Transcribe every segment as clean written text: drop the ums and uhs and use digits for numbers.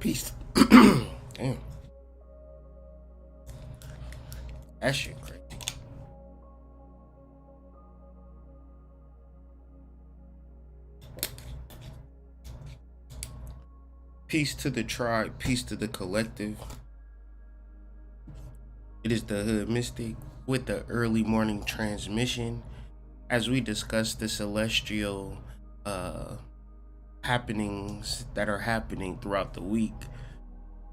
Peace. Damn. That shit crazy. Peace to the tribe, peace to the collective. It is the Hood Mystic with the early morning transmission as we discuss the celestial happenings that are happening throughout the week.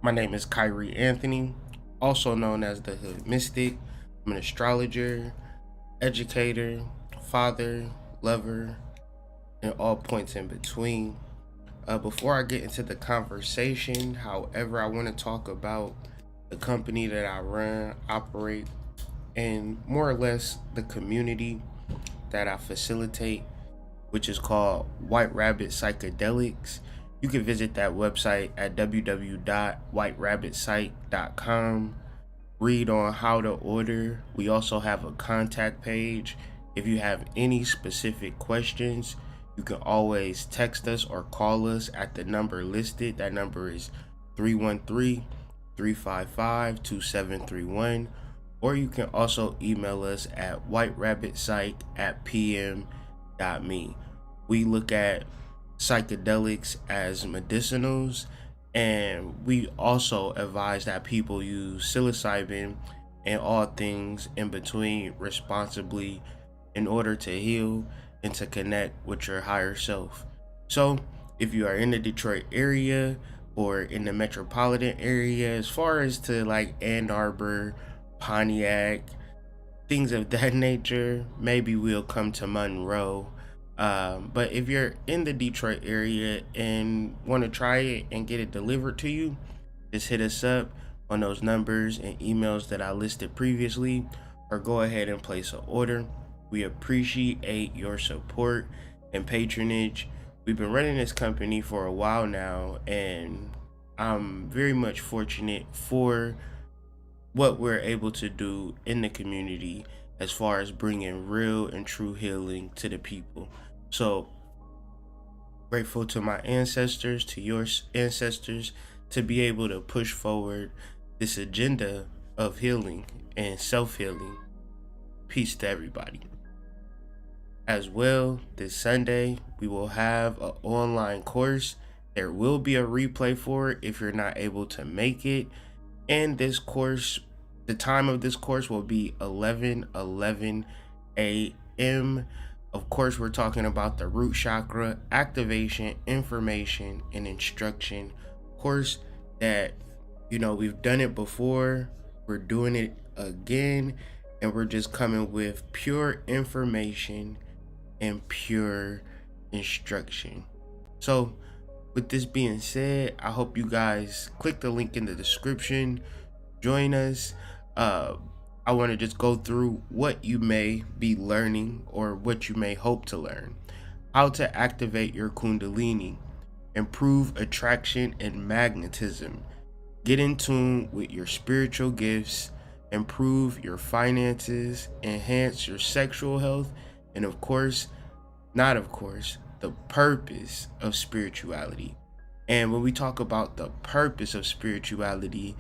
My name is Kyrie Anthony, also known as the Hood Mystic. I'm an astrologer, educator, father, lover, and all points in between. Before I get into the conversation, however, I want to talk about the company that I run, operate, and more or less the community that I facilitate, which is called White Rabbit Psychedelics. You can visit that website at www.whiterabbitsite.com. Read on how to order. We also have a contact page. If you have any specific questions, you can always text us or call us at the number listed. That number is 313-355-2731. Or you can also email us at whiterabbitsite@pm.me. We look at psychedelics as medicinals, and we also advise that people use psilocybin and all things in between responsibly in order to heal and to connect with your higher self. So if you are in the Detroit area or in the metropolitan area, as far as to like Ann Arbor, Pontiac, things of that nature, maybe we'll come to Monroe. But if you're in the Detroit area and want to try it and get it delivered to you, just hit us up on those numbers and emails that I listed previously, or go ahead and place an order. We appreciate your support and patronage. We've been running this company for a while now, and I'm very much fortunate for what we're able to do in the community as far as bringing real and true healing to the people. So grateful to my ancestors, to your ancestors, to be able to push forward this agenda of healing and self-healing. Peace to everybody. As well, this Sunday, we will have an online course. There will be a replay for it if you're not able to make it. And this course, the time of this course will be 11:11 a.m. Of course, we're talking about the root chakra activation, information, and instruction course that, we've done it before. We're doing it again, and we're just coming with pure information and pure instruction. So with this being said, I hope you guys click the link in the description, join us. I want to just go through what you may be learning or what you may hope to learn. How to activate your kundalini, improve attraction and magnetism, get in tune with your spiritual gifts, improve your finances, enhance your sexual health, and the purpose of spirituality. And when we talk about the purpose of spirituality,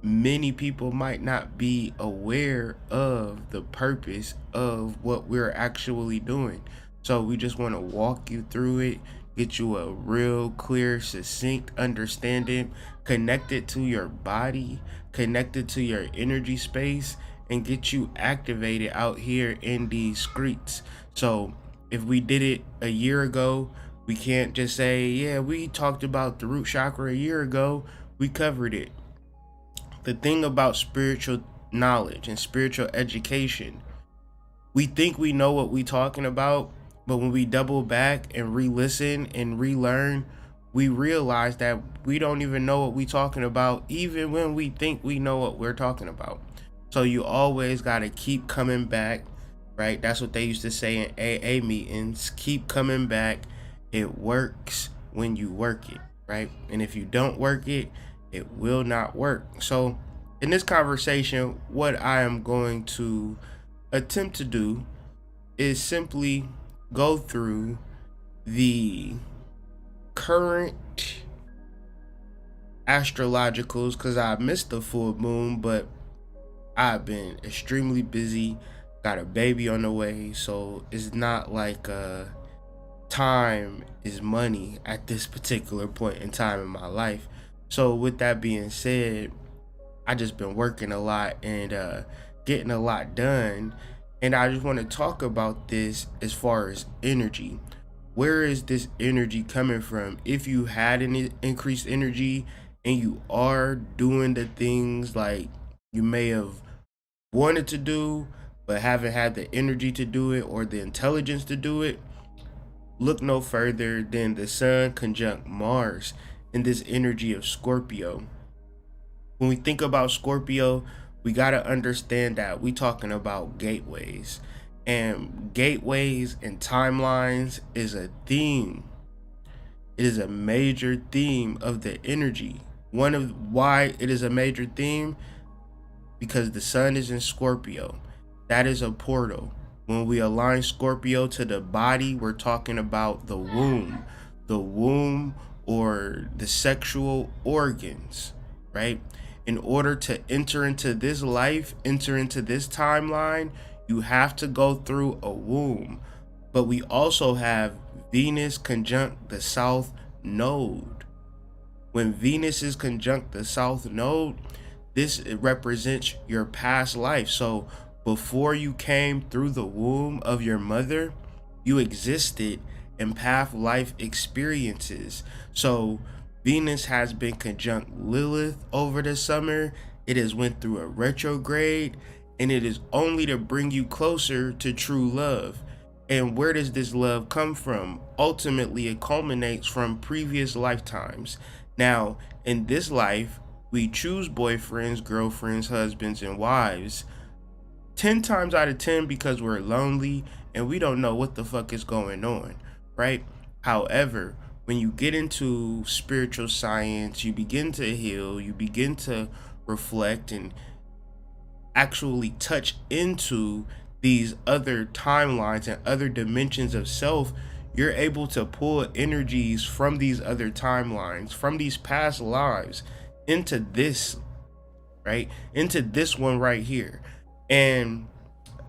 many people might not be aware of the purpose of what we're actually doing. So we just want to walk you through it, get you a real clear, succinct understanding, connected to your body, connected to your energy space, and get you activated out here in these streets. So if we did it a year ago, we can't just say, yeah, we talked about the root chakra a year ago, we covered it. The thing about spiritual knowledge and spiritual education, we think we know what we're talking about, but when we double back and re-listen and relearn, we realize that we don't even know what we're talking about, even when we think we know what we're talking about. So you always got to keep coming back, right? That's what they used to say in AA meetings. Keep coming back. It works when you work it, right? And if you don't work it, it will not work. So in this conversation, what I am going to attempt to do is simply go through the current astrologicals because I missed the full moon, but I've been extremely busy. Got a baby on the way, so it's not like time is money at this particular point in time in my life. So with that being said, I just been working a lot and getting a lot done. And I just want to talk about this as far as energy. Where is this energy coming from? If you had an increased energy and you are doing the things like you may have wanted to do, but haven't had the energy to do it or the intelligence to do it, look no further than the Sun conjunct Mars in this energy of Scorpio. When we think about Scorpio, we got to understand that we talking about gateways. And gateways and timelines is a theme. It is a major theme of the energy. One of why it is a major theme, because the sun is in Scorpio. That is a portal. When we align Scorpio to the body, we're talking about the womb or the sexual organs, right? In order to enter into this life, enter into this timeline, you have to go through a womb. But we also have Venus conjunct the South Node. When Venus is conjunct the South Node, this represents your past life. So before you came through the womb of your mother, you existed in past life experiences. So Venus has been conjunct Lilith over the summer. It has went through a retrograde, and it is only to bring you closer to true love. And where does this love come from? Ultimately, it culminates from previous lifetimes. Now, in this life, we choose boyfriends, girlfriends, husbands, and wives 10 times out of 10 because we're lonely and we don't know what the fuck is going on, right? However, when you get into spiritual science, you begin to heal, you begin to reflect and actually touch into these other timelines and other dimensions of self. You're able to pull energies from these other timelines, from these past lives into this, right? Into this one right here. And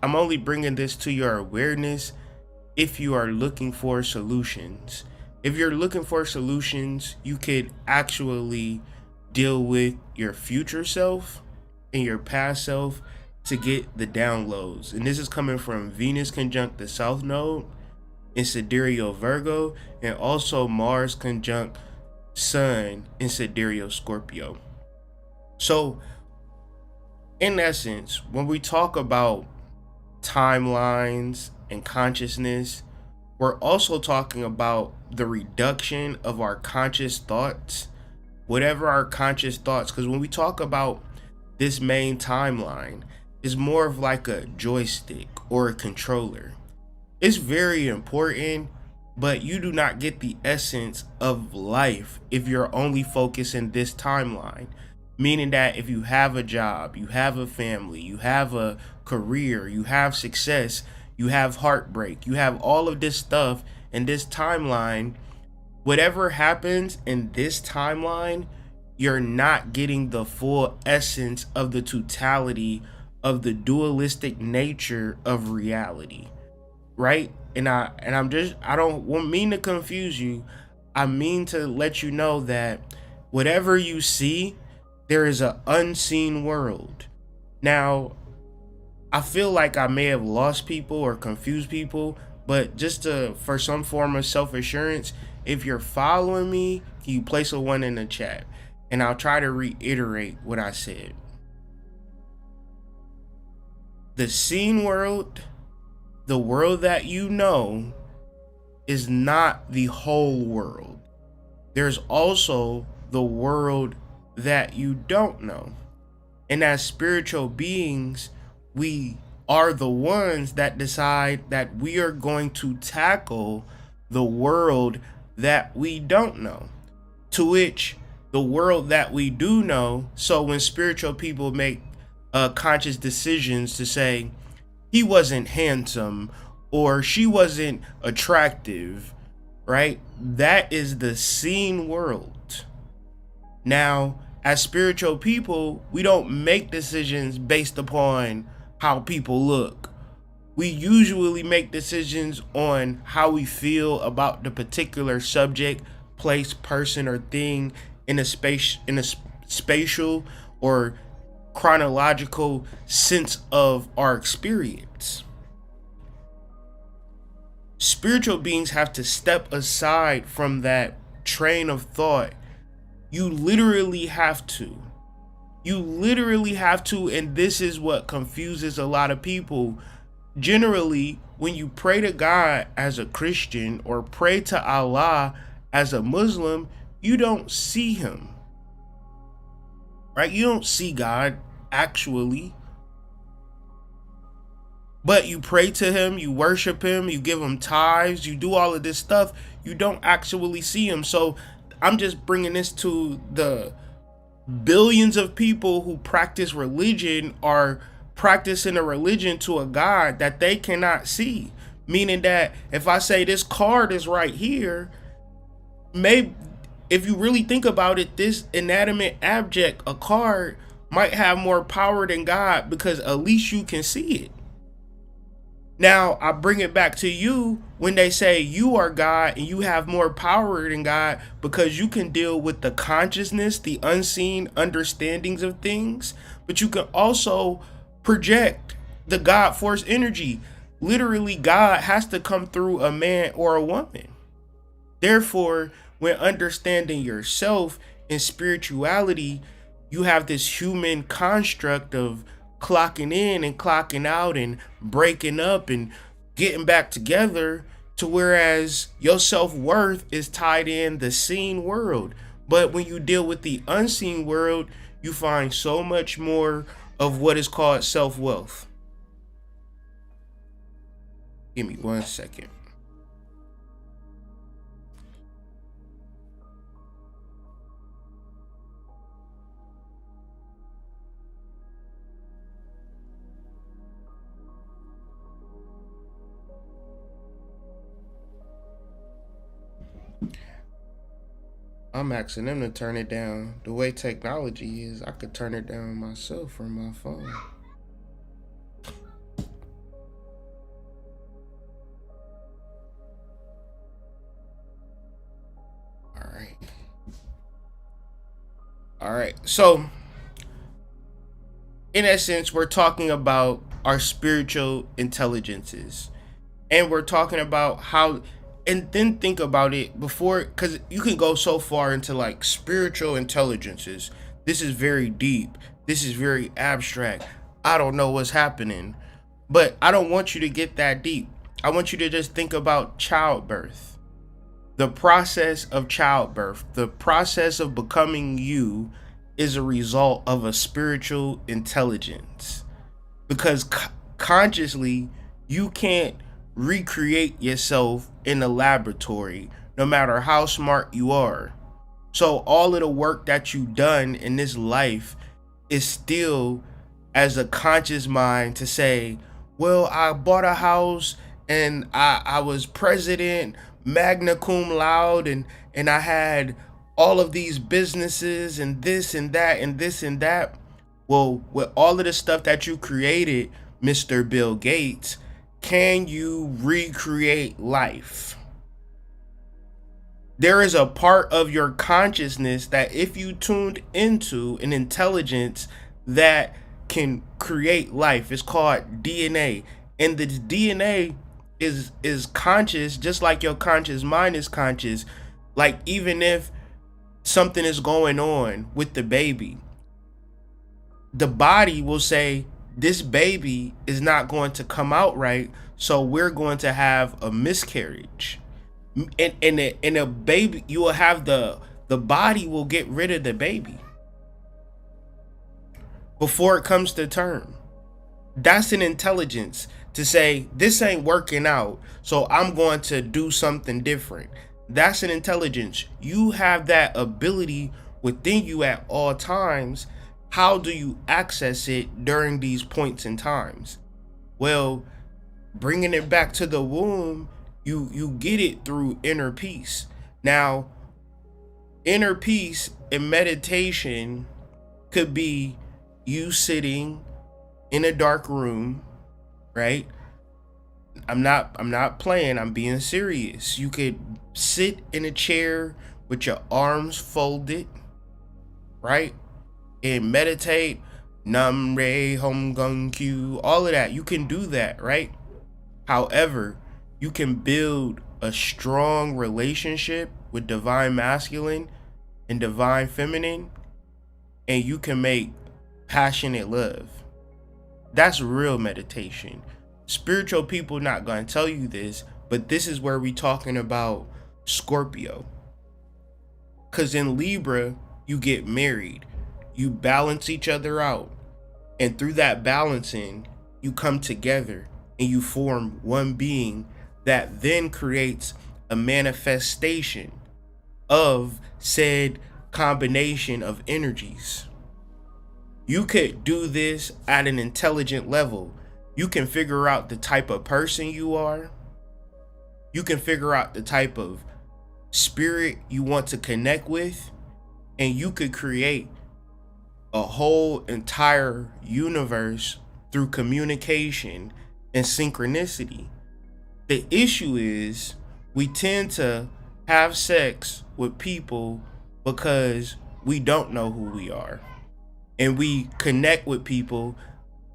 I'm only bringing this to your awareness if you are looking for solutions. If you're looking for solutions, you could actually deal with your future self and your past self to get the downloads. And this is coming from Venus conjunct the South Node in Sidereal Virgo, and also Mars conjunct Sun in Sidereal Scorpio. So in essence, when we talk about timelines and consciousness, we're also talking about the reduction of our conscious thoughts, whatever our conscious thoughts, because when we talk about this main timeline, it's more of like a joystick or a controller. It's very important, but you do not get the essence of life if you're only focusing this timeline. Meaning that if you have a job, you have a family, you have a career, you have success, you have heartbreak, you have all of this stuff in this timeline, whatever happens in this timeline, you're not getting the full essence of the totality of the dualistic nature of reality, right? And I don't want mean to confuse you. I mean to let you know that whatever you see, there is an unseen world. Now, I feel like I may have lost people or confused people, but for some form of self-assurance, if you're following me, can you place a 1 in the chat? And I'll try to reiterate what I said. The seen world, the world that you know, is not the whole world. There's also the world that you don't know. And as spiritual beings, we are the ones that decide that we are going to tackle the world that we don't know. To which the world that we do know, so when spiritual people make conscious decisions to say, he wasn't handsome or she wasn't attractive, right? That is the seen world. Now, as spiritual people, we don't make decisions based upon how people look. We usually make decisions on how we feel about the particular subject, place, person, or thing in a spatial or chronological sense of our experience. Spiritual beings have to step aside from that train of thought. You literally have to. You literally have to, and this is what confuses a lot of people. Generally, when you pray to God as a Christian or pray to Allah as a Muslim, you don't see him. Right? You don't see God actually. But you pray to him, you worship him, you give him tithes, you do all of this stuff. You don't actually see him. So I'm just bringing this to the billions of people who practice religion are practicing a religion to a God that they cannot see. Meaning that if I say this card is right here, maybe if you really think about it, this inanimate object, a card, might have more power than God because at least you can see it. Now, I bring it back to you when they say you are God and you have more power than God because you can deal with the consciousness, the unseen understandings of things, but you can also project the God force energy. Literally, God has to come through a man or a woman. Therefore, when understanding yourself in spirituality, you have this human construct of clocking in and clocking out and breaking up and getting back together, to whereas your self-worth is tied in the seen world. But when you deal with the unseen world, you find so much more of what is called self-wealth. Give me 1 second. I'm asking them to turn it down. The way technology is, I could turn it down myself from my phone. All right. So, in essence, we're talking about our spiritual intelligences. And we're talking about how, and then think about it before, because you can go so far into like spiritual intelligences. This is very deep. This is very abstract. I don't know what's happening. But I don't want you to get that deep. I want you to just think about childbirth. The process of childbirth, the process of becoming you, is a result of a spiritual intelligence. Because consciously, you can't recreate yourself in a laboratory, no matter how smart you are. So all of the work that you've done in this life is still as a conscious mind to say, well, I bought a house and I was president, magna cum laude, and I had all of these businesses and this and that and this and that. Well, with all of the stuff that you created, Mr. Bill Gates, can you recreate life? There is a part of your consciousness that if you tuned into an intelligence that can create life, it's called DNA. And the DNA is conscious, just like your conscious mind is conscious. Like even if something is going on with the baby, the body will say, this baby is not going to come out right, so we're going to have a miscarriage. And a baby, you will have the body will get rid of the baby before it comes to term. That's an intelligence to say, this ain't working out, so I'm going to do something different. That's an intelligence. You have that ability within you at all times. How do you access it during these points in times? Well, bringing it back to the womb, you get it through inner peace. Now, Inner peace and meditation could be you sitting in a dark room, right? I'm not playing, I'm being serious. You could sit in a chair with your arms folded, right? And meditate, Nam Re Hom Gung Kyu, all of that. You can do that, right? However, you can build a strong relationship with divine masculine and divine feminine, and you can make passionate love. That's real meditation. Spiritual people not going to tell you this, but this is where we talking about Scorpio. Because in Libra, you get married. You balance each other out. And through that balancing, you come together and you form one being that then creates a manifestation of said combination of energies. You could do this at an intelligent level. You can figure out the type of person you are. You can figure out the type of spirit you want to connect with, and you could create a whole entire universe through communication and synchronicity. The issue is we tend to have sex with people because we don't know who we are. And we connect with people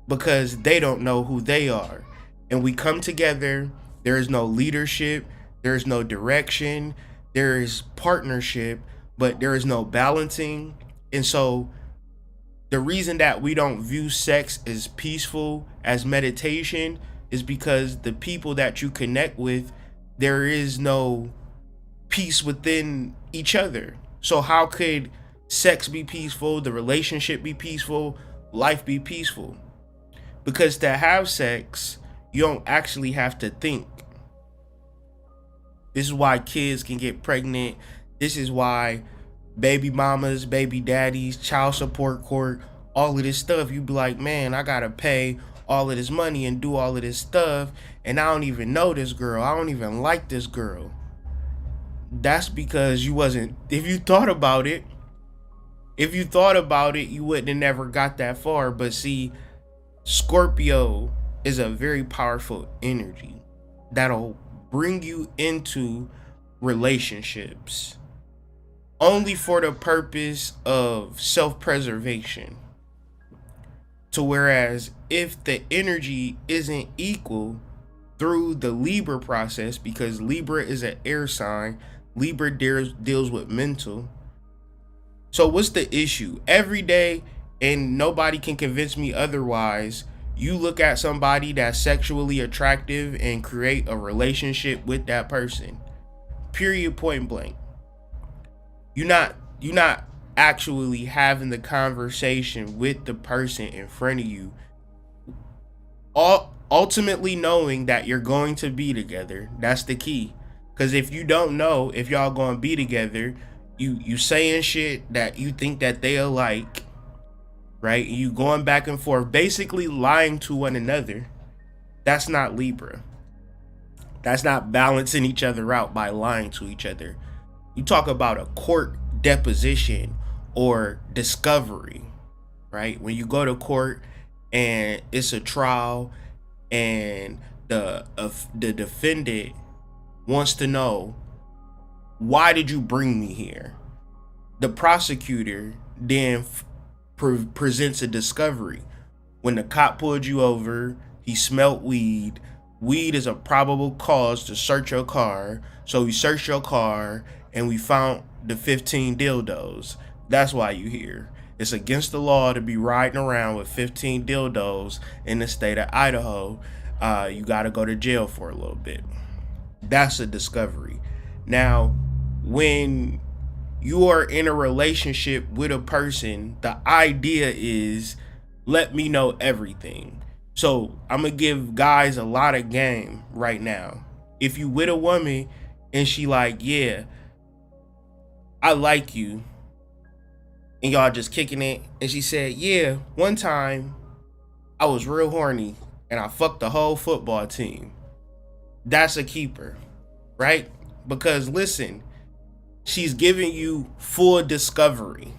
because they don't know who they are. And we come together, there is no leadership, there is no direction, there is partnership, but there is no balancing. And so the reason that we don't view sex as peaceful, as meditation, is because the people that you connect with, there is no peace within each other. So how could sex be peaceful, the relationship be peaceful, life be peaceful? Because to have sex, you don't actually have to think. This is why kids can get pregnant. This is why baby mamas, baby daddies, child support court, all of this stuff, you be like, man, I gotta pay all of this money and do all of this stuff, and I don't even know this girl. I don't even like this girl. That's because you wasn't, if you thought about it, you wouldn't have never got that far. But see, Scorpio is a very powerful energy that'll bring you into relationships only for the purpose of self-preservation. To whereas if the energy isn't equal through the Libra process, because Libra is an air sign, Libra deals with mental. So what's the issue? Every day, and nobody can convince me otherwise, you look at somebody that's sexually attractive and create a relationship with that person. Period, point blank. You're not actually having the conversation with the person in front of you. Ultimately knowing that you're going to be together. That's the key. Because if you don't know if y'all going to be together, you saying shit that you think that they'll like, right? You going back and forth, basically lying to one another. That's not Libra. That's not balancing each other out by lying to each other. You talk about a court deposition or discovery, right? When you go to court and it's a trial and the defendant wants to know, why did you bring me here? The prosecutor then presents a discovery. When the cop pulled you over, he smelt weed. Weed is a probable cause to search your car. So we searched your car and we found the 15 dildos. That's why you here. It's against the law to be riding around with 15 dildos in the state of Idaho. You got to go to jail for a little bit. That's a discovery. Now, when you are in a relationship with a person, the idea is, let me know everything. So I'm going to give guys a lot of game right now. If you with a woman and she like, yeah, I like you, and y'all just kicking it, and she said, yeah, one time I was real horny and I fucked the whole football team. That's a keeper, right? Because listen, She's giving you full discovery.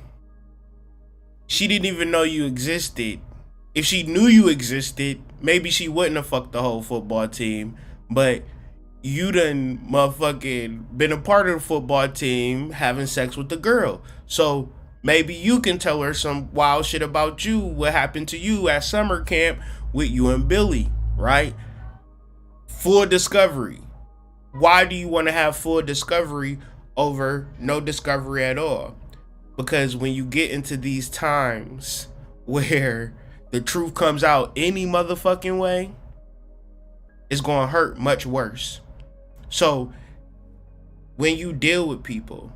She didn't even know you existed. If she knew you existed, maybe she wouldn't have fucked the whole football team. But you done motherfucking been a part of the football team having sex with the girl. So maybe you can tell her some wild shit about you, what happened to you at summer camp with you and Billy, right? Full discovery. Why do you want to have full discovery over no discovery at all? Because when you get into these times where the truth comes out any motherfucking way, it's going to hurt much worse. So when you deal with people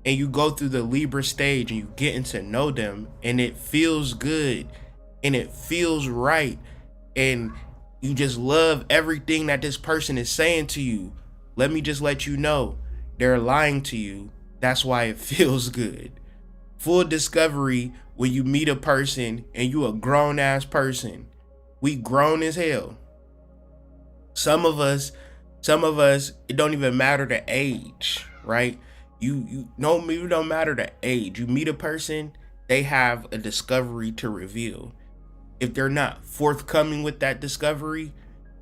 and you go through the Libra stage and you getting to know them and it feels good and it feels right and you just love everything that this person is saying to you, let me just let you know, they're lying to you. That's why it feels good. Full discovery when you meet a person and you a grown ass person. We grown as hell. Some of us, it don't even matter the age, right? You know, it don't matter the age. You meet a person, they have a discovery to reveal. If they're not forthcoming with that discovery,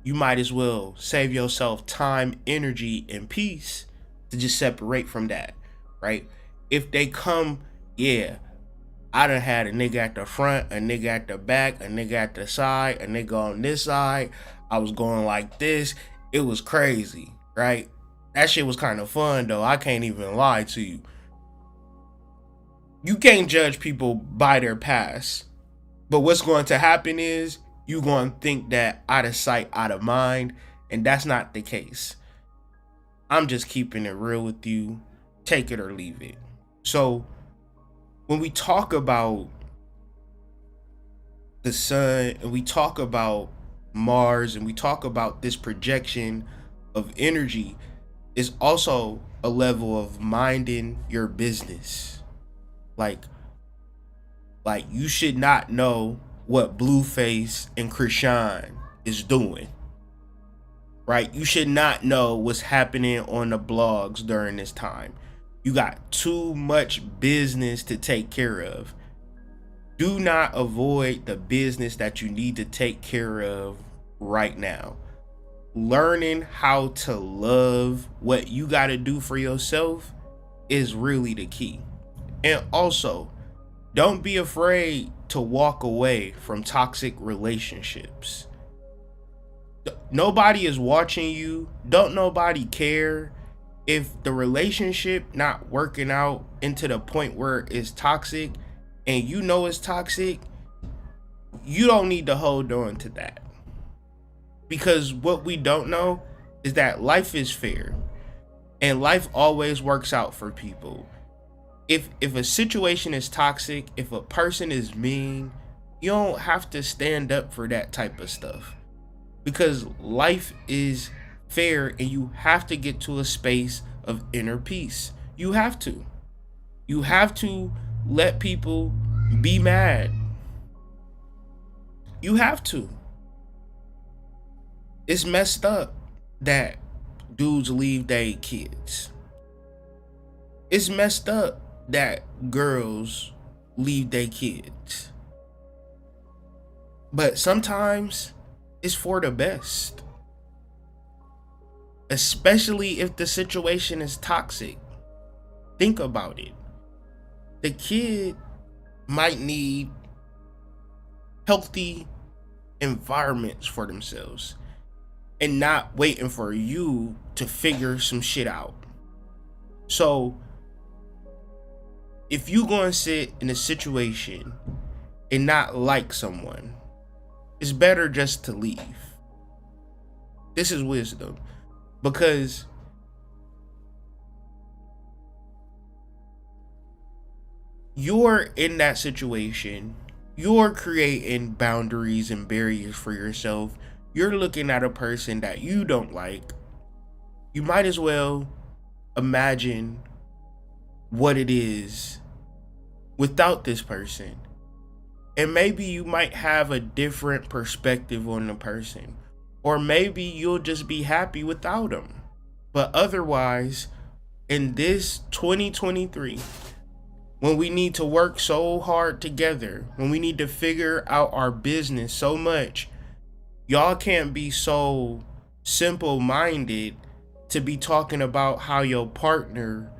you might as well save yourself time, energy, and peace to just separate from that, right? If they come, yeah, I done had a nigga at the front, a nigga at the back, a nigga at the side, a nigga on this side. I was going like this. It was crazy, right? That shit was kind of fun though. I can't even lie to you. You can't judge people by their past. But what's going to happen is you're going to think that out of sight, out of mind. And that's not the case. I'm just keeping it real with you. Take it or leave it. So when we talk about the sun and we talk about Mars and we talk about this projection of energy, it's also a level of minding your business. Like you should not know what Blueface and Krishan is doing, right? You should not know what's happening on the blogs during this time. You got too much business to take care of. Do not avoid the business that you need to take care of right now. Learning how to love what you got to do for yourself is really the key. And also, don't be afraid to walk away from toxic relationships. Nobody is watching you. Don't nobody care if the relationship not working out into the point where it's toxic and you know it's toxic. You don't need to hold on to that. Because what we don't know is that life is fair and life always works out for people. If a situation is toxic, if a person is mean, you don't have to stand up for that type of stuff. Because life is fair and you have to get to a space of inner peace. You have to. You have to let people be mad. You have to. It's messed up that dudes leave their kids. It's messed up that girls leave their kids. But sometimes it's for the best. Especially if the situation is toxic. Think about it. The kid might need healthy environments for themselves and not waiting for you to figure some shit out. So if you gonna sit in a situation and not like someone, it's better just to leave. This is wisdom. Because you're in that situation, you're creating boundaries and barriers for yourself. You're looking at a person that you don't like. You might as well imagine what it is without this person. And maybe you might have a different perspective on the person. Or maybe you'll just be happy without them. But otherwise, in this 2023, when we need to work so hard together, when we need to figure out our business so much, y'all can't be so simple minded to be talking about how your partner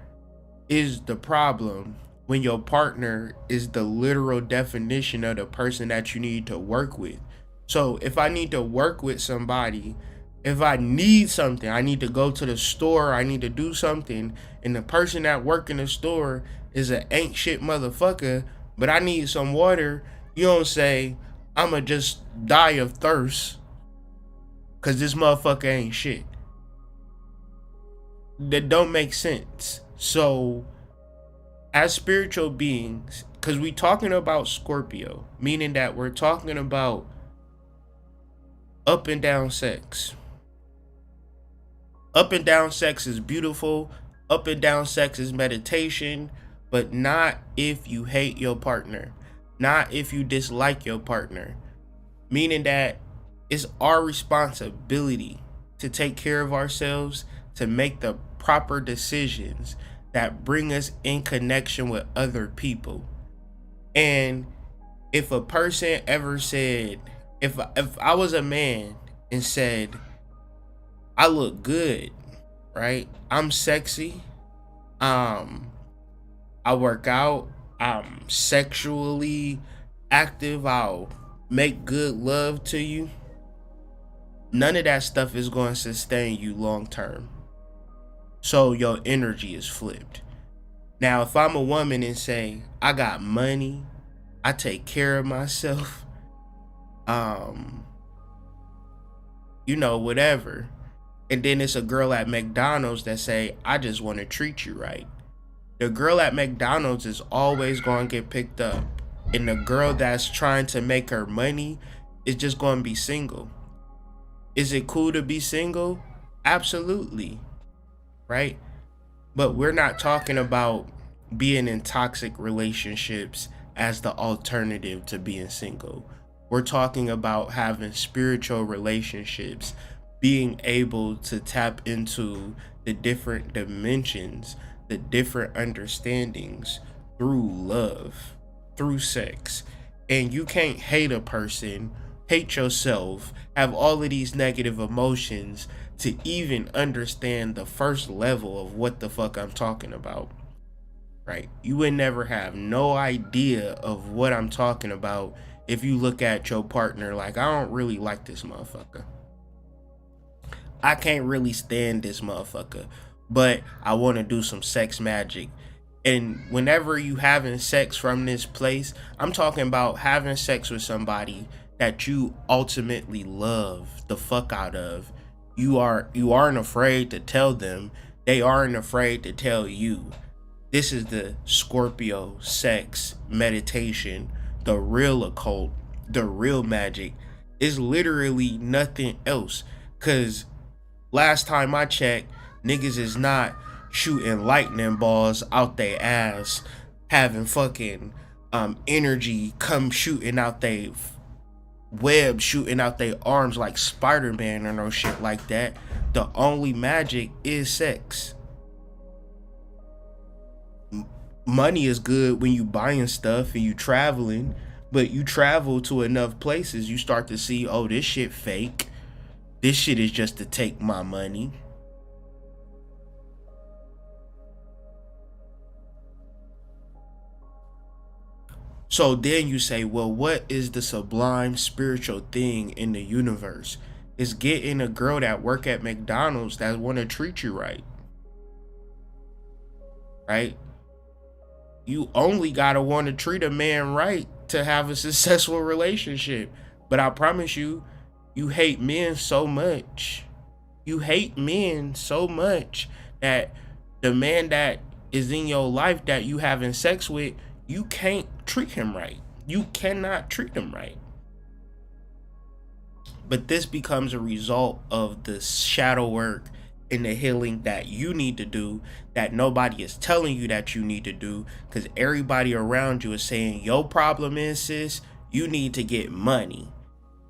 is the problem when your partner is the literal definition of the person that you need to work with. So if I need to work with somebody, if I need something, I need to go to the store, I need to do something, and the person that work in the store is an ain't shit motherfucker, but I need some water, you don't say, I'ma just die of thirst because this motherfucker ain't shit. That don't make sense. So as spiritual beings, because we talking about Scorpio, meaning that we're talking about up and down sex. Up and down sex is beautiful. Up and down sex is meditation, but not if you hate your partner, not if you dislike your partner. Meaning that it's our responsibility to take care of ourselves, to make the proper decisions that bring us in connection with other people. And if a person ever said, if I was a man and said, I look good, right? I'm sexy. I work out. I'm sexually active. I'll make good love to you. None of that stuff is going to sustain you long term. So your energy is flipped. Now, if I'm a woman and say, I got money, I take care of myself, whatever. And then it's a girl at McDonald's that say, I just want to treat you right. The girl at McDonald's is always going to get picked up. And the girl that's trying to make her money is just going to be single. Is it cool to be single? Absolutely. Right? But we're not talking about being in toxic relationships as the alternative to being single. We're talking about having spiritual relationships, being able to tap into the different dimensions, the different understandings through love, through sex. And you can't hate a person, hate yourself, have all of these negative emotions to even understand the first level of what the fuck I'm talking about. Right? You would never have no idea of what I'm talking about if you look at your partner like, I don't really like this motherfucker. I can't really stand this motherfucker, but I want to do some sex magic. And whenever you having sex from this place, I'm talking about having sex with somebody that you ultimately love the fuck out of. You aren't afraid to tell them. They aren't afraid to tell you. This is the Scorpio sex meditation, the real occult, the real magic. Is literally nothing else. Cause last time I checked, niggas is not shooting lightning balls out their ass, having fucking energy come shooting out they web, shooting out their arms like Spider-Man or no shit like that. The only magic is sex. Money is good when you buying stuff and you traveling, but you travel to enough places, you start to see, oh, this shit fake. This shit is just to take my money. So then you say, well, what is the sublime spiritual thing in the universe? It's getting a girl that work at McDonald's that want to treat you right. Right? You only gotta want to treat a man right to have a successful relationship. But I promise you, you hate men so much. You hate men so much that the man that is in your life that you having sex with, you can't treat him right. You cannot treat him right. But this becomes a result of the shadow work and the healing that you need to do, that nobody is telling you that you need to do, because everybody around you is saying your problem is, sis, you need to get money.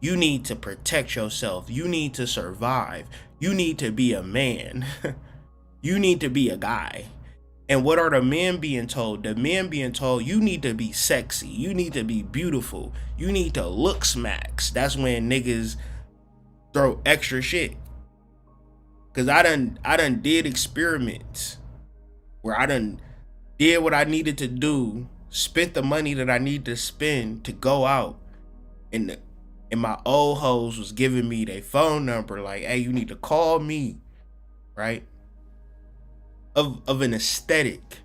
You need to protect yourself. You need to survive. You need to be a man. You need to be a guy. And what are the men being told? The men being told, you need to be sexy. You need to be beautiful. You need to look smacks. That's when niggas throw extra shit. Cause I done did experiments where I done did what I needed to do, spent the money that I need to spend to go out, and my old hoes was giving me their phone number, like, hey, you need to call me, right? Of an aesthetic.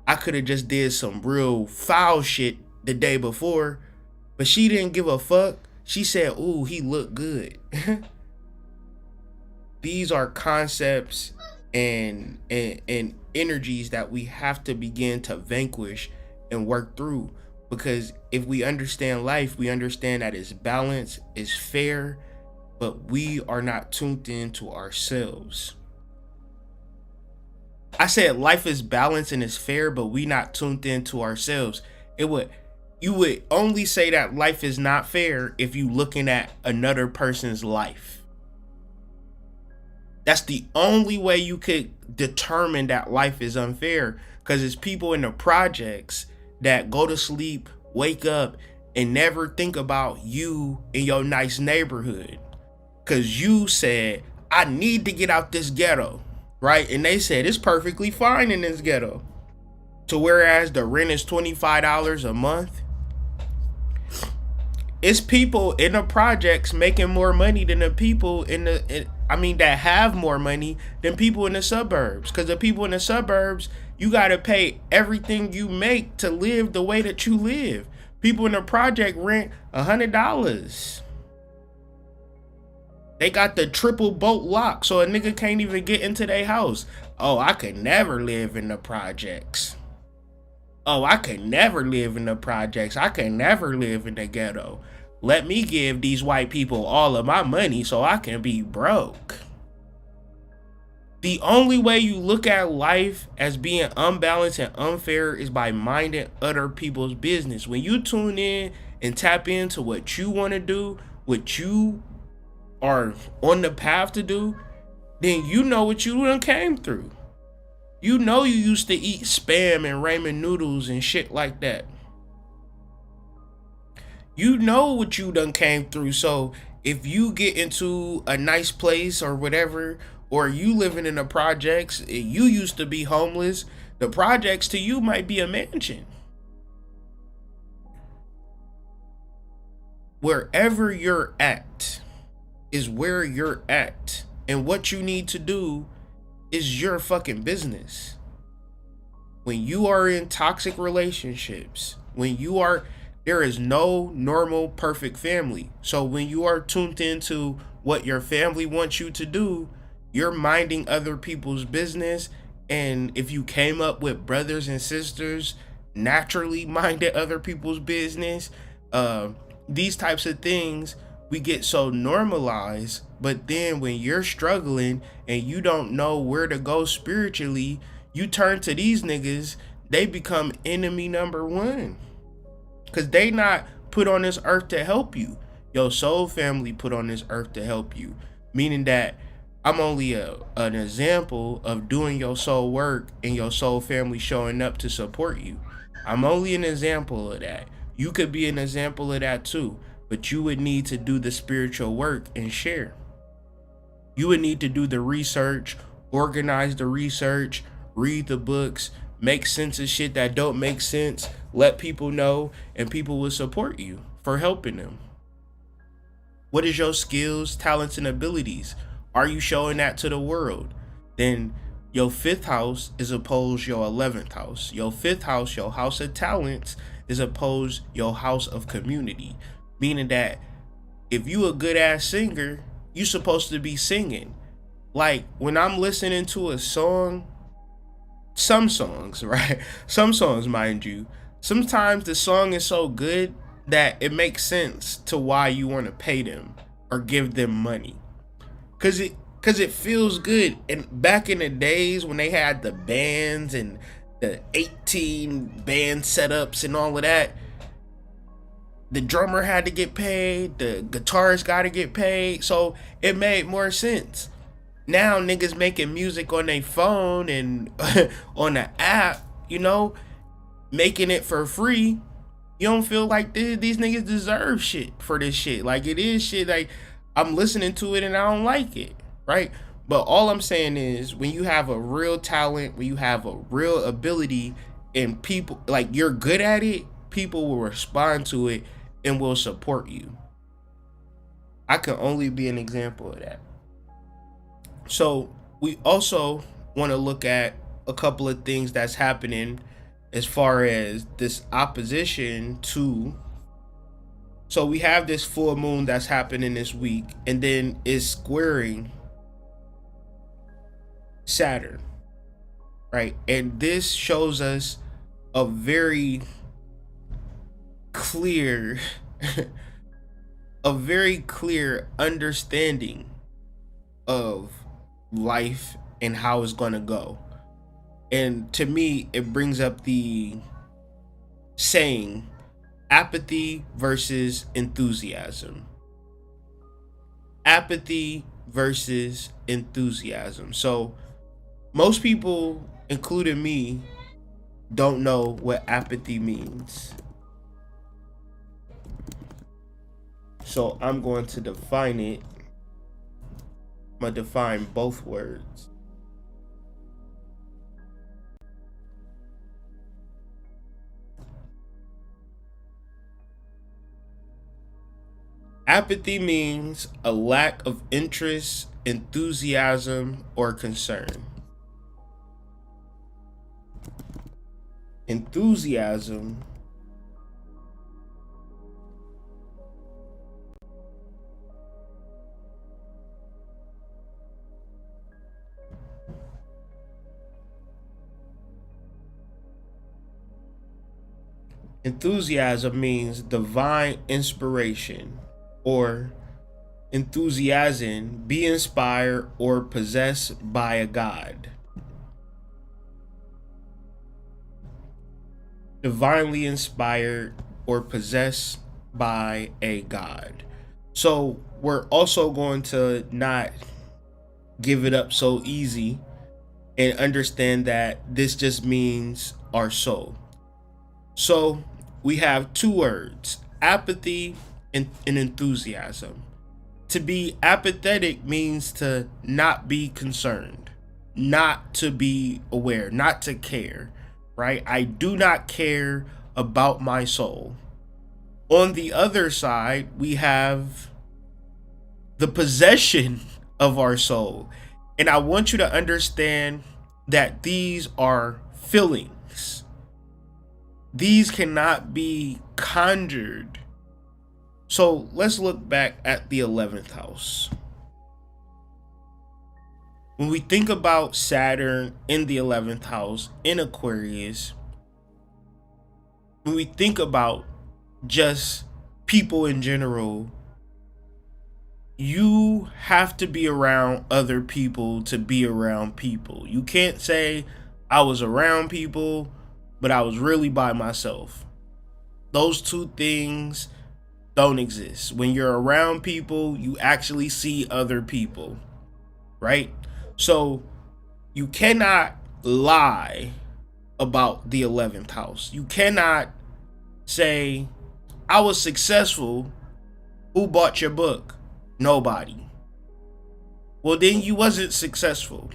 I could have just did some real foul shit the day before, but she didn't give a fuck. She said, ooh, he looked good. These are concepts and energies that we have to begin to vanquish and work through, because if we understand life, we understand that it's balanced, it's fair, but we are not tuned into ourselves. I said life is balanced and it's fair, but we not tuned into ourselves. You would only say that life is not fair if you looking at another person's life. That's the only way you could determine that life is unfair, because it's people in the projects that go to sleep, wake up, and never think about you in your nice neighborhood. Because you said, I need to get out this ghetto, right? And they said, it's perfectly fine in this ghetto. To whereas the rent is $25 a month. It's people in the projects making more money than the people that have more money than people in the suburbs. Because the people in the suburbs, you got to pay everything you make to live the way that you live. People in the project rent $100. They got the triple bolt lock, so a nigga can't even get into their house. Oh, I could never live in the projects. Oh, I could never live in the projects. I could never live in the ghetto. Let me give these white people all of my money so I can be broke. The only way you look at life as being unbalanced and unfair is by minding other people's business. When you tune in and tap into what you want to do, what you are on the path to do, then you know what you done came through. You know you used to eat Spam and ramen noodles and shit like that. You know what you done came through. So if you get into a nice place or whatever, or you living in the projects, you used to be homeless, the projects to you might be a mansion. Wherever you're at is where you're at. And what you need to do is your fucking business. When you are in toxic relationships, there is no normal perfect family. So when you are tuned into what your family wants you to do, you're minding other people's business. And if you came up with brothers and sisters naturally minded other people's business, these types of things, we get so normalized. But then when you're struggling and you don't know where to go spiritually, you turn to these niggas. They become enemy number one, because they not put on this earth to help you. Your soul family put on this earth to help you, meaning that I'm only an example of doing your soul work and your soul family showing up to support you. I'm only an example of that. You could be an example of that too, but you would need to do the spiritual work and share. You would need to do the research, organize the research, read the books, make sense of shit that don't make sense, let people know, and people will support you for helping them. What is your skills, talents, and abilities? Are you showing that to the world? Then your 5th house is opposed your 11th house. Your 5th house, your house of talents, is opposed your house of community. Meaning that if you a good ass singer, you supposed to be singing. Like when I'm listening to a song, some songs, right? Some songs, mind you, sometimes the song is so good that it makes sense to why you want to pay them or give them money. Cause it feels good. And back in the days when they had the bands and the 18 band setups and all of that, the drummer had to get paid, the guitarist got to get paid, so it made more sense. Now niggas making music on their phone and on the app, making it for free. You don't feel like these niggas deserve shit for this shit. Like, it is shit, like, I'm listening to it and I don't like it, right? But all I'm saying is, when you have a real talent, when you have a real ability, and people, like, you're good at it, people will respond to it and will support you. I can only be an example of that. So we also want to look at a couple of things that's happening as far as this opposition to. So we have this full moon that's happening this week, and then it's squaring Saturn, right? And this shows us a very clear a very clear understanding of life and how it's going to go. And to me, it brings up the saying, apathy versus enthusiasm. Apathy versus enthusiasm. So most people, including me, don't know what apathy means. So I'm going to define it. I'm going to define both words. Apathy means a lack of interest, enthusiasm, or concern. Enthusiasm means divine inspiration, or enthusiasm, be inspired or possessed by a god. Divinely inspired or possessed by a god. So we're also going to not give it up so easy and understand that this just means our soul. So we have two words, apathy and enthusiasm. To be apathetic means to not be concerned, not to be aware, not to care, right? I do not care about my soul. On the other side, we have the possession of our soul. And I want you to understand that these are feelings. These cannot be conjured. So let's look back at the 11th house. When we think about Saturn in the 11th house in Aquarius, when we think about just people in general, you have to be around other people to be around people. You can't say, I was around people, but I was really by myself. Those two things don't exist. When you're around people, you actually see other people, right? So you cannot lie about the 11th house. You cannot say, I was successful. Who bought your book? Nobody. Well, then you wasn't successful.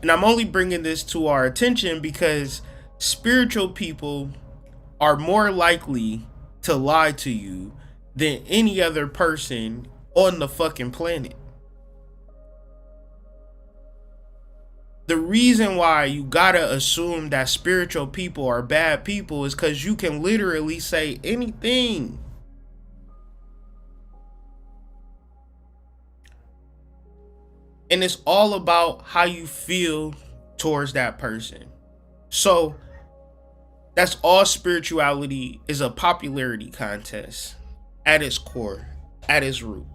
And I'm only bringing this to our attention because spiritual people are more likely to lie to you than any other person on the fucking planet. The reason why you gotta assume that spiritual people are bad people is because you can literally say anything. And it's all about how you feel towards that person. So that's all spirituality is, a popularity contest at its core, at its root.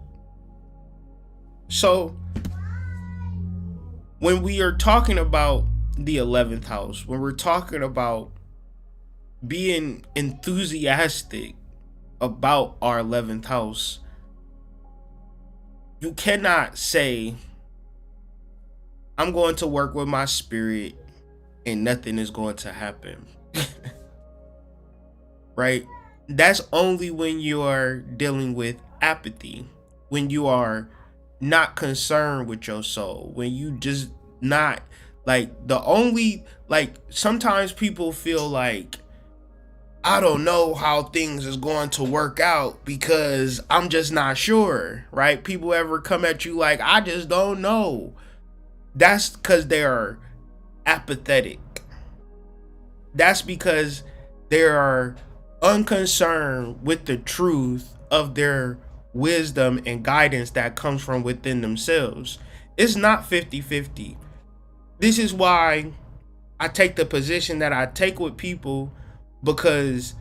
So when we are talking about the 11th house, when we're talking about being enthusiastic about our 11th house, you cannot say I'm going to work with my spirit and nothing is going to happen. Right? That's only when you are dealing with apathy, when you are not concerned with your soul, when you just not like the only like sometimes people feel like I don't know how things is going to work out because I'm just not sure, right? People ever come at you like I just don't know. That's because they are apathetic. That's because they are unconcerned with the truth of their wisdom and guidance that comes from within themselves. It's not 50-50. This is why I take the position that I take with people, because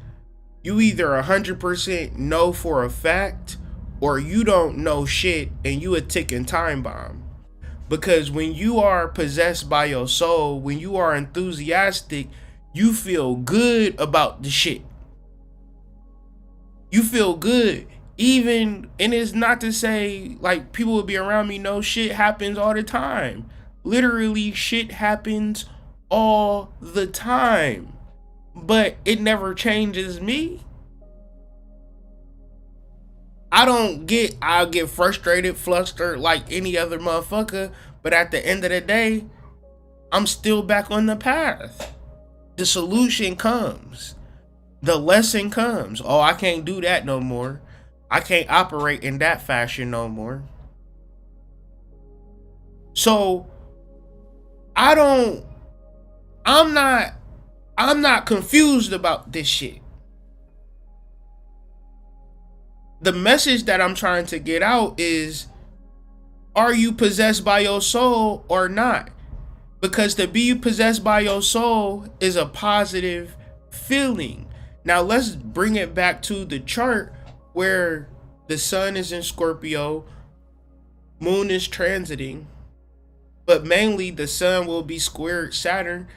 you either 100% know for a fact or you don't know shit and you a ticking time bomb. Because when you are possessed by your soul, when you are enthusiastic, you feel good about the shit. You feel good. Even, and it's not to say like people will be around me, no, shit happens all the time. Literally shit happens all the time. But it never changes me. I'll get frustrated, flustered like any other motherfucker, but at the end of the day, I'm still back on the path. The solution comes. The lesson comes. Oh, I can't do that no more. I can't operate in that fashion no more. So I'm not confused about this shit. The message that I'm trying to get out is, are you possessed by your soul or not? Because to be possessed by your soul is a positive feeling. Now let's bring it back to the chart where the sun is in Scorpio, moon is transiting, but mainly the sun will be squared Saturn.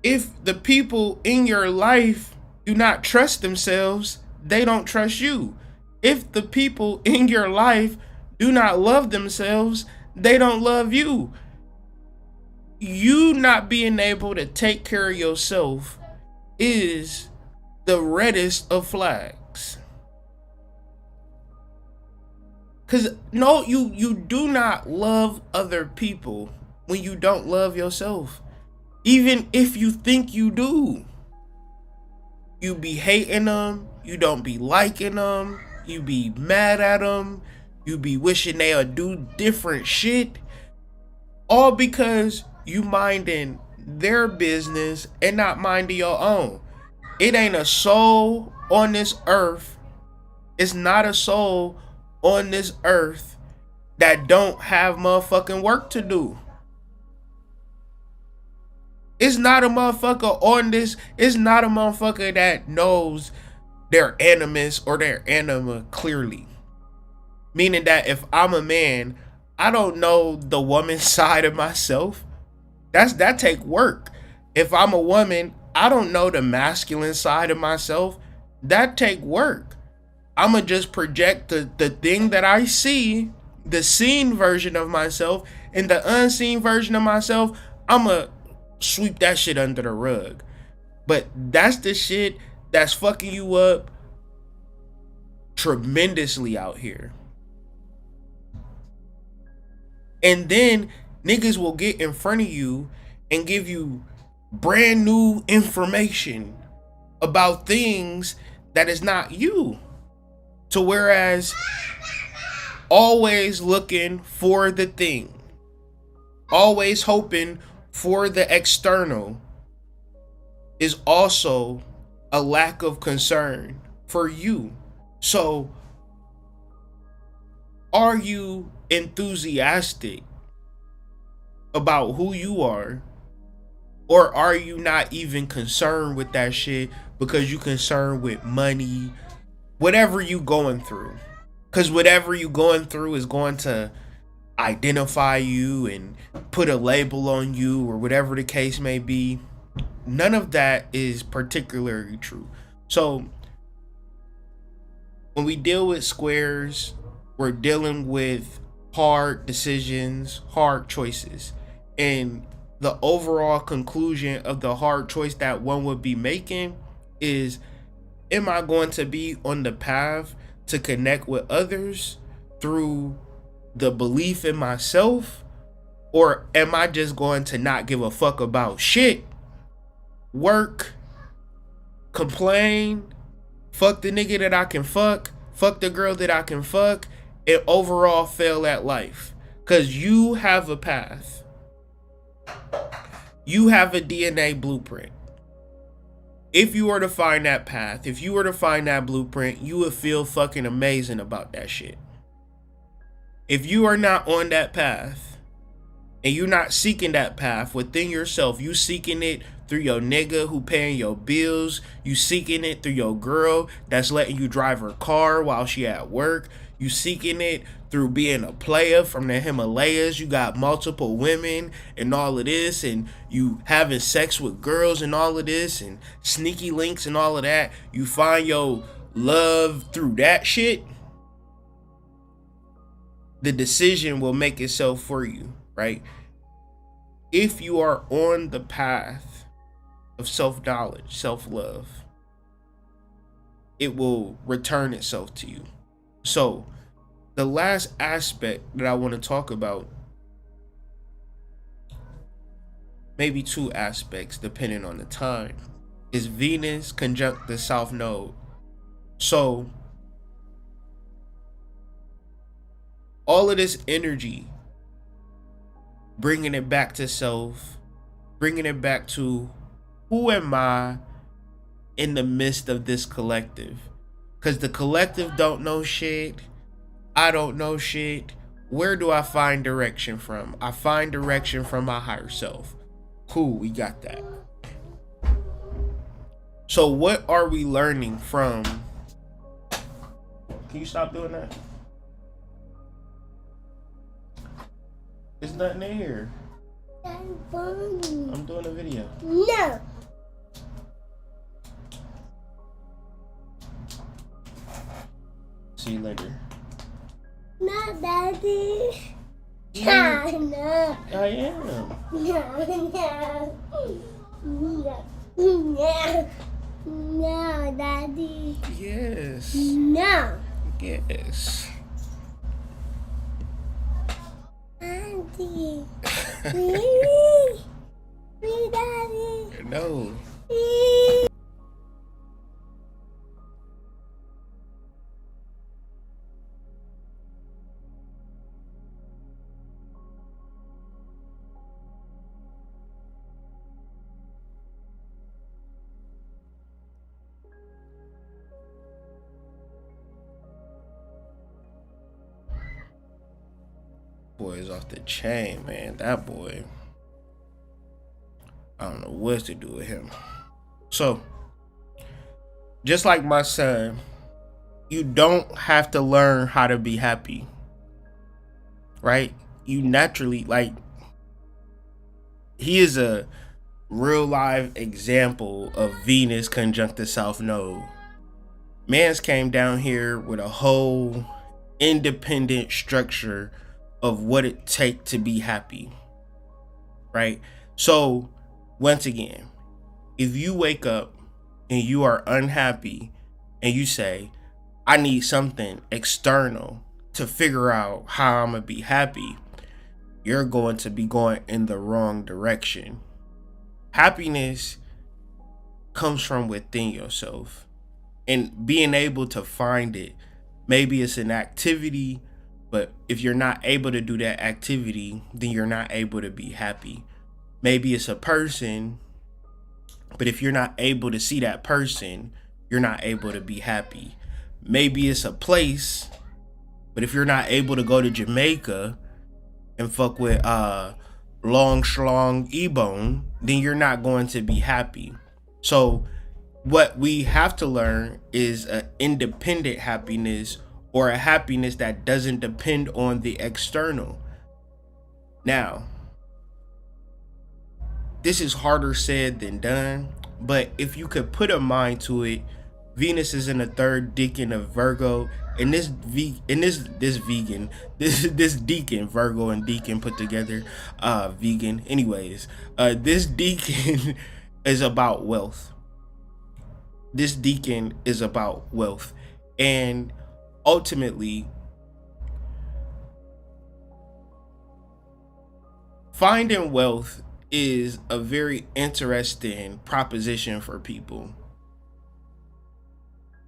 If the people in your life do not trust themselves, they don't trust you. If the people in your life do not love themselves, they don't love you. You not being able to take care of yourself is the reddest of flags. Cause no, you do not love other people when you don't love yourself. Even if you think you do. You be hating them, you don't be liking them, you be mad at them, you be wishing they'll do different shit, all because you minding their business and not minding your own. It ain't a soul on this earth. It's not a soul on this earth that don't have motherfucking work to do. It's not a motherfucker on this. It's not a motherfucker that knows their animus or their anima clearly. Meaning that if I'm a man, I don't know the woman side of myself. That take work. If I'm a woman, I don't know the masculine side of myself. That take work. I'ma just project the thing that I see, the seen version of myself, and the unseen version of myself. I'ma sweep that shit under the rug. But that's the shit that's fucking you up tremendously out here. And then niggas will get in front of you and give you brand new information about things that is not you. So whereas always looking for the thing, always hoping for the external, is also a lack of concern for you. So are you enthusiastic about who you are, or are you not even concerned with that shit because you concerned with money, whatever you going through? Because whatever you going through is going to identify you and put a label on you, or whatever the case may be. None of that is particularly true. So when we deal with squares, we're dealing with hard decisions, hard choices. And the overall conclusion of the hard choice that one would be making is, am I going to be on the path to connect with others through the belief in myself? Or am I just going to not give a fuck about shit, work, complain, fuck the nigga that I can fuck the girl that I can fuck, and overall fail at life? Because you have a path. You have a DNA blueprint. If you were to find that path, if you were to find that blueprint, you would feel fucking amazing about that shit. If you are not on that path, and you're not seeking that path within yourself, you seeking it through your nigga who paying your bills, you seeking it through your girl that's letting you drive her car while she at work, you seeking it through being a player from the Himalayas, you got multiple women and all of this, and you having sex with girls and all of this, and sneaky links and all of that, you find your love through that shit, the decision will make itself for you, right? If you are on the path of self-knowledge, self-love, it will return itself to you. So the last aspect that I want to talk about, maybe two aspects depending on the time, is Venus conjunct the South Node. So all of this energy, bringing it back to self, bringing it back to who am I in the midst of this collective? Because the collective don't know shit. I don't know shit. Where do I find direction from? I find direction from my higher self. Cool, we got that. So what are we learning from? Can you stop doing that? There's nothing in here. I'm doing a video. No. See you later. No, Daddy. Yeah. No. I am. No, Daddy. Yes. No. Yes. Auntie. Please. Please, Daddy. No. Please. Boy is off the chain, man. That boy, I don't know what to do with him. So, just like my son, you don't have to learn how to be happy, right? You naturally, like, he is a real live example of Venus conjunct the South Node. Man's came down here with a whole independent structure of what it takes to be happy, right? So once again, if you wake up and you are unhappy and you say, I need something external to figure out how I'm gonna be happy, you're going to be going in the wrong direction. Happiness comes from within yourself, and being able to find it, maybe it's an activity, but if you're not able to do that activity, then you're not able to be happy. Maybe it's a person, but if you're not able to see that person, you're not able to be happy. Maybe it's a place, but if you're not able to go to Jamaica and fuck with Long Schlong Ebone, then you're not going to be happy. So what we have to learn is an independent happiness, or a happiness that doesn't depend on the external. Now, this is harder said than done, but if you could put a mind to it, Venus is in the third decan of Virgo, And this deacon, Virgo and deacon put together, vegan. Anyways, this deacon is about wealth. This deacon is about wealth, and ultimately, finding wealth is a very interesting proposition for people.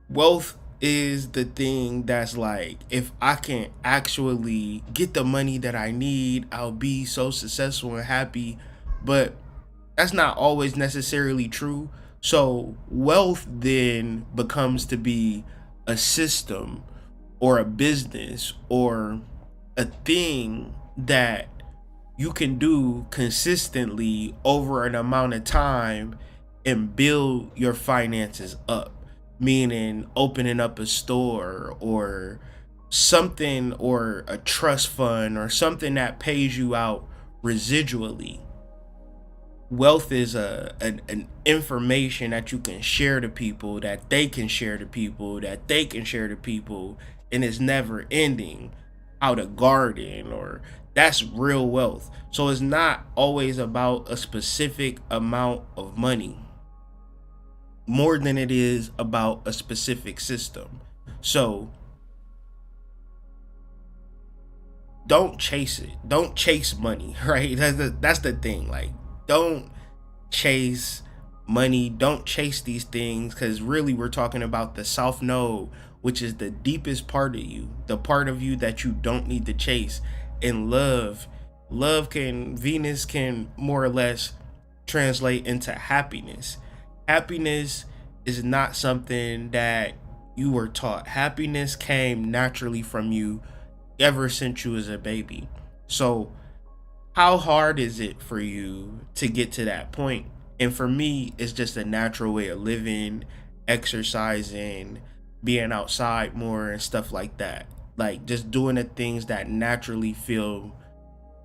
Wealth is the thing that's like, if I can actually get the money that I need, I'll be so successful and happy. But that's not always necessarily true. So wealth then becomes to be a system or a business or a thing that you can do consistently over an amount of time and build your finances up, meaning opening up a store or something, or a trust fund or something that pays you out residually. Wealth is an information that you can share to people, that they can share to people, that they can share to people, and it's never ending. How to garden, or that's real wealth. So it's not always about a specific amount of money, more than it is about a specific system. So don't chase it. Don't chase money, right? That's the thing. Like, don't chase money. Don't chase these things, because really we're talking about the South Node, which is the deepest part of you, the part of you that you don't need to chase. And Venus can more or less translate into happiness. Happiness is not something that you were taught. Happiness came naturally from you ever since you was a baby. So how hard is it for you to get to that point? And for me, it's just a natural way of living, exercising, being outside more and stuff like that. Like, just doing the things that naturally feel,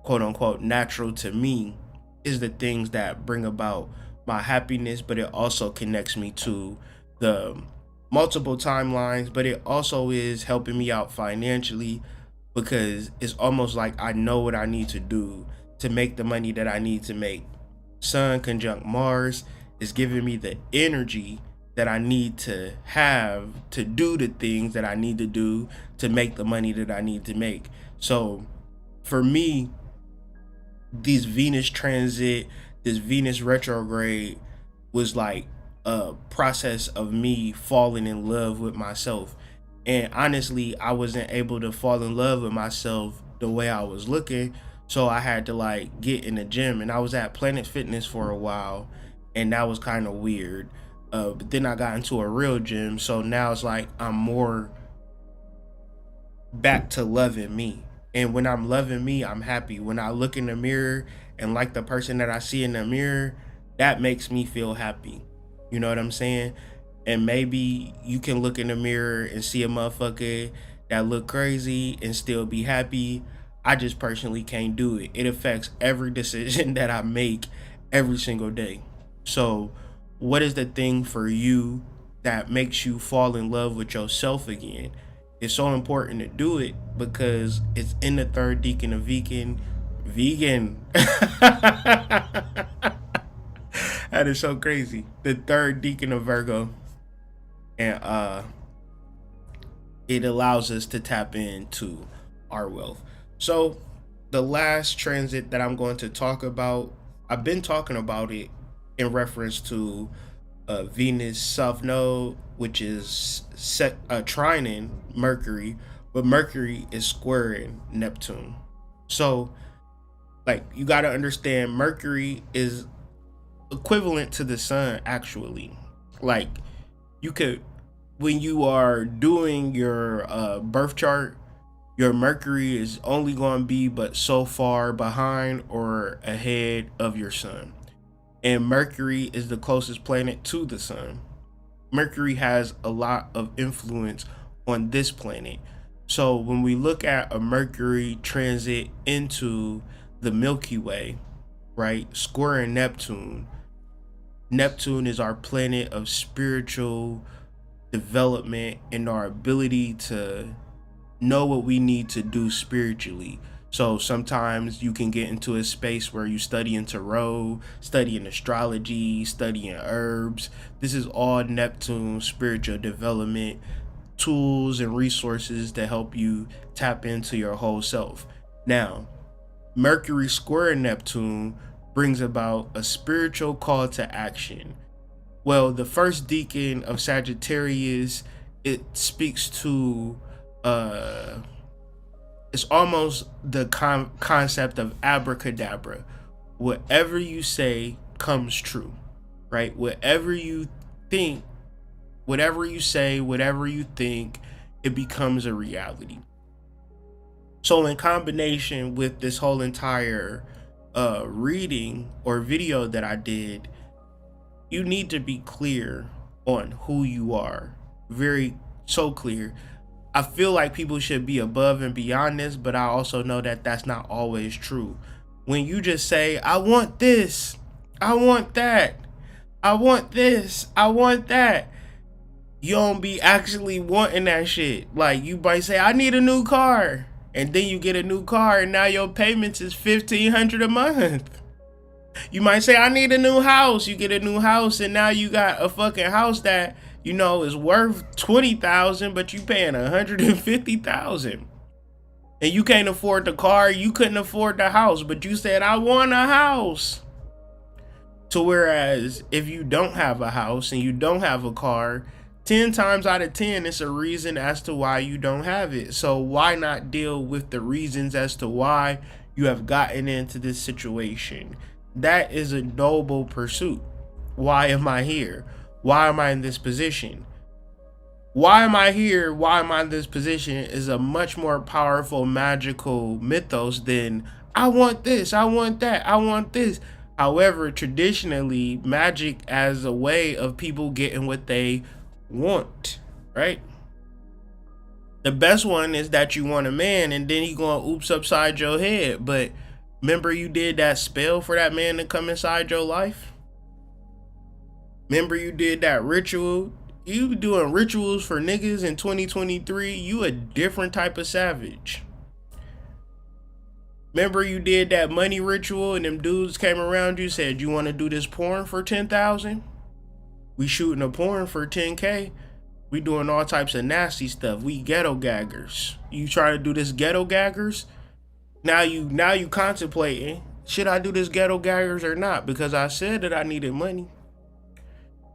quote unquote, natural to me, is the things that bring about my happiness. But it also connects me to the multiple timelines, but it also is helping me out financially, because it's almost like I know what I need to do to make the money that I need to make. Sun conjunct Mars is giving me the energy that I need to have to do the things that I need to do to make the money that I need to make. So for me, this Venus transit, this Venus retrograde was like a process of me falling in love with myself. And honestly, I wasn't able to fall in love with myself the way I was looking. So I had to like get in the gym, and I was at Planet Fitness for a while, and that was kind of weird. But then I got into a real gym. So now it's like I'm more back to loving me. And when I'm loving me, I'm happy. When I look in the mirror and like the person that I see in the mirror, that makes me feel happy. You know what I'm saying? And maybe you can look in the mirror and see a motherfucker that look crazy and still be happy. I just personally can't do it. It affects every decision that I make every single day. So what is the thing for you that makes you fall in love with yourself again? It's so important to do it because it's in the third decan of vegan. That is so crazy. The third decan of Virgo. And it allows us to tap into our wealth. So the last transit that I'm going to talk about, I've been talking about it in reference to Venus South Node, which is trining Mercury, but Mercury is squaring Neptune. So like, you got to understand, Mercury is equivalent to the sun actually. Like, you could, when you are doing your birth chart, your Mercury is only going to be but so far behind or ahead of your sun. And Mercury is the closest planet to the sun. Mercury has a lot of influence on this planet. So when we look at a Mercury transit into the Milky Way, right, squaring Neptune, Neptune is our planet of spiritual development and our ability to know what we need to do spiritually. So sometimes you can get into a space where you studying tarot, studying astrology, studying herbs. This is all Neptune spiritual development tools and resources to help you tap into your whole self. Now, Mercury square Neptune brings about a spiritual call to action. Well, the first decan of Sagittarius, it speaks to it's almost the concept of abracadabra. Whatever you say comes true, right? Whatever you think, whatever you say, whatever you think, it becomes a reality. So in combination with this whole entire reading or video that I did, you need to be clear on who you are. So clear. I feel like people should be above and beyond this, but I also know that that's not always true. When you just say, I want this, I want that, I want this, I want that, you don't be actually wanting that shit. Like, you might say, I need a new car, and then you get a new car and now your payments is $1,500 a month. You might say, I need a new house. You get a new house and now you got a fucking house that, you know, is worth $20,000, but you paying $150,000. And you can't afford the car, you couldn't afford the house, but you said, I want a house. So whereas if you don't have a house and you don't have a car, 10 times out of 10, it's a reason as to why you don't have it. So why not deal with the reasons as to why you have gotten into this situation? That is a noble pursuit. Why am I here? Why am I in this position? Why am I here? Why am I in this position is a much more powerful magical mythos than I want this, I want that, I want this. However, traditionally, magic as a way of people getting what they want, right? The best one is that you want a man and then he going oops upside your head. But remember you did that spell for that man to come inside your life? Remember you did that ritual? You doing rituals for niggas in 2023, you a different type of savage. Remember you did that money ritual and them dudes came around you, said, you want to do this porn for 10,000? We shooting a porn for 10K. We doing all types of nasty stuff. We ghetto gaggers. You trying to do this ghetto gaggers? Now you contemplating, should I do this ghetto gaggers or not? Because I said that I needed money.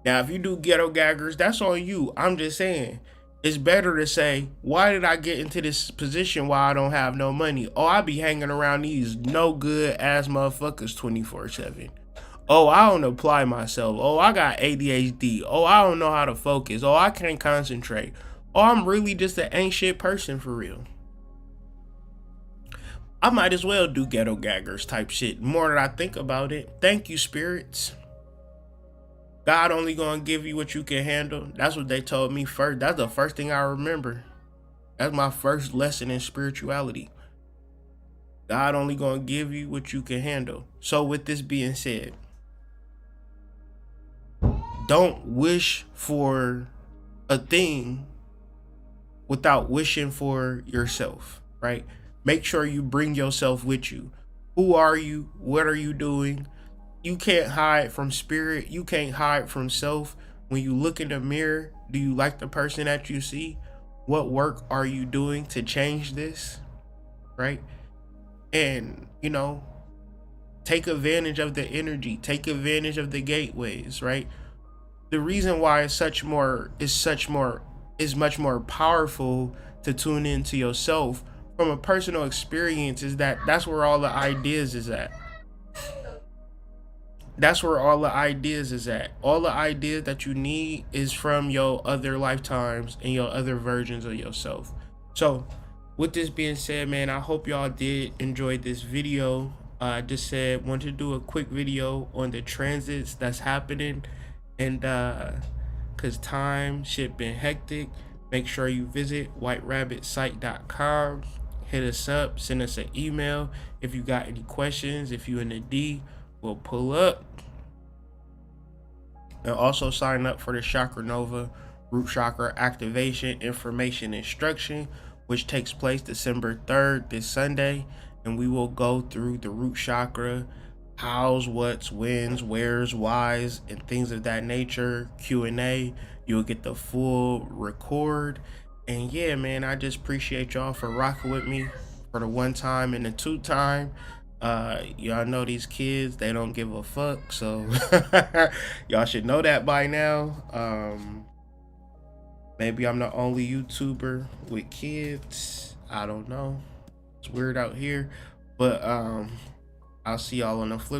Now, if you do ghetto gaggers, that's on you. I'm just saying, it's better to say, why did I get into this position while I don't have no money? Oh, I be hanging around these no good ass motherfuckers 24/7. Oh, I don't apply myself. Oh, I got ADHD. Oh, I don't know how to focus. Oh, I can't concentrate. Oh, I'm really just an ain't shit person for real. I might as well do ghetto gaggers type shit. The more that I think about it. Thank you, spirits. God only gonna give you what you can handle. That's what they told me first. That's the first thing I remember. That's my first lesson in spirituality. God only gonna give you what you can handle. So with this being said, don't wish for a thing without wishing for yourself, right? Make sure you bring yourself with you. Who are you? What are you doing? You can't hide from spirit. You can't hide from self. When you look in the mirror, do you like the person that you see? What work are you doing to change this? Right? And, take advantage of the energy. Take advantage of the gateways, right? The reason why it's much more powerful to tune into yourself from a personal experience is that's where all the ideas is at. That's where all the ideas is at. All the ideas that you need is from your other lifetimes and your other versions of yourself. So with this being said, man, I hope y'all did enjoy this video. I just said wanted to do a quick video on the transits that's happening, and cause time shit been hectic. Make sure you visit whiterabbitsite.com. Hit us up, send us an email if you got any questions. If you in the D, we'll pull up. And also sign up for the Chakra Nova root chakra activation, information, instruction, which takes place December 3rd, this Sunday. And we will go through the root chakra, hows, what's, whens, where's, whys, and things of that nature. Q&A. You'll get the full record. And yeah, man, I just appreciate y'all for rocking with me for the 1 time and the 2 time. Y'all know these kids, they don't give a fuck, so y'all should know that by now. Maybe I'm the only YouTuber with kids, I don't know, it's weird out here, but I'll see y'all on the flip